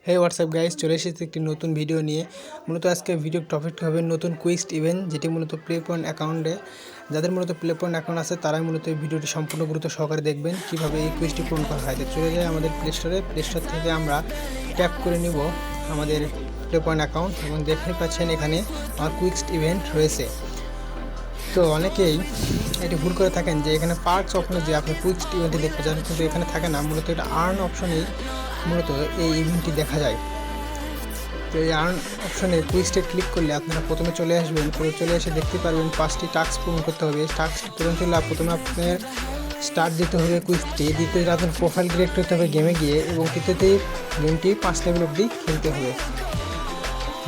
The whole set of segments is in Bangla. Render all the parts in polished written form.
হে হোয়াটসঅ্যাপ গাইস, চলে এসেছি একটি নতুন ভিডিও নিয়ে। মূলত আজকে ভিডিওর টপিকটা হবে নতুন কুইস্ট ইভেন্ট, যেটি মূলত প্লে পয়েন্ট অ্যাকাউন্টে যাদের মূলত প্লে পয়েন্ট অ্যাকাউন্ট আছে তারাই মূলত এই ভিডিওটি সম্পূর্ণ গুরুত্ব সহকারে দেখবেন কীভাবে এই কুইজটি পূরণ করা হয়। চলে যায় আমাদের প্লে স্টোর থেকে আমরা ট্যাপ করে নিব আমাদের প্লে পয়েন্ট অ্যাকাউন্ট এবং দেখতে পাচ্ছেন এখানে আমার কুইস্ট ইভেন্ট রয়েছে। তো অনেকেই এটি ভুল করে থাকেন যে এখানে পার্টস অপশনে যে আপনি কুইস্ট ইভেন্টটি দেখতে চান, কিন্তু এখানে থাকে না। মূলত এটা আর্ন অপশনেই মূলত এই ইভেন্টটি দেখা যায়। তো এই আর্ন অপশনে কুইস্টে ক্লিক করলে আপনারা প্রথমে চলে আসবেন, চলে এসে দেখতে পারবেন 5টি টাস্ক পূরণ করতে হবে। টাস্কটি পূরণ করলে প্রথমে আপনার স্টার্ট দিতে হবে কুইজটি, দ্বিতীয়ত আপনার প্রোফাইল ক্রিয়েট করতে হবে গেমে গিয়ে, এবং তৃতীয়তে গেমটি 5 লেভেল অবধি খেলতে হবে।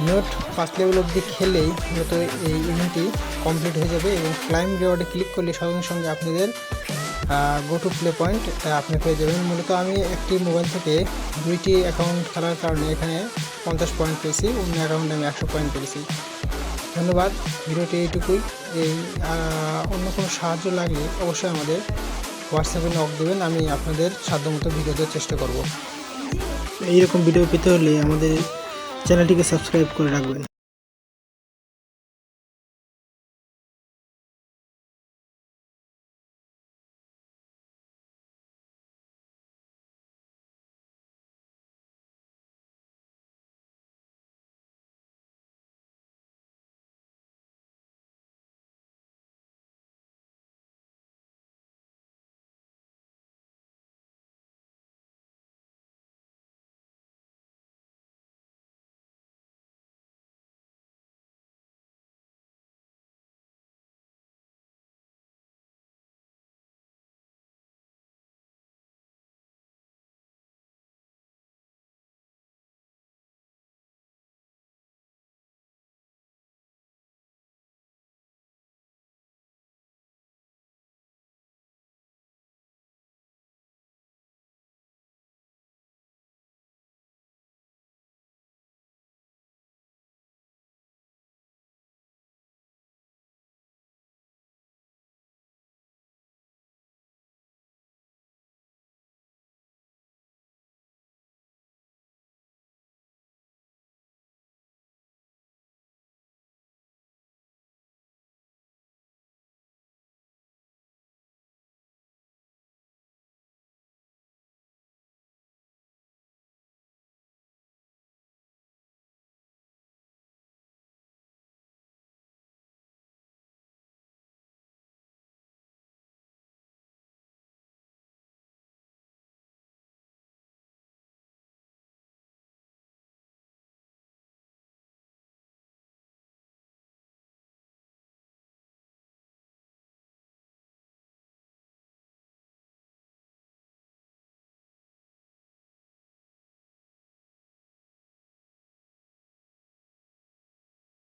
মোট 5 লেভেল অবধি খেলেই মূলত এই ইভেন্টটি কমপ্লিট হয়ে যাবে এবং ক্লাইম রিওয়ার্ডে ক্লিক করলে সঙ্গে সঙ্গে আপনাদের গো টু প্লে পয়েন্ট আপনি পেয়ে যাবেন। মূলত আমি একটি মোবাইল থেকে 2টি অ্যাকাউন্ট খেলার কারণে এখানে 50 পয়েন্ট পেয়েছি, অন্য অ্যাকাউন্টে আমি 100 পয়েন্ট পেয়েছি। ধন্যবাদ, ভিডিওটি এইটুকুই। এই অন্য কোনো সাহায্য লাগলে অবশ্যই আমাদের হোয়াটসঅ্যাপে নক দেবেন, আমি আপনাদের সাধ্যমতো ভিডিও দেওয়ার চেষ্টা করব। এইরকম ভিডিও পেতে হলে আমাদের চ্যানেলটিকে সাবস্ক্রাইব করে রাখবেন।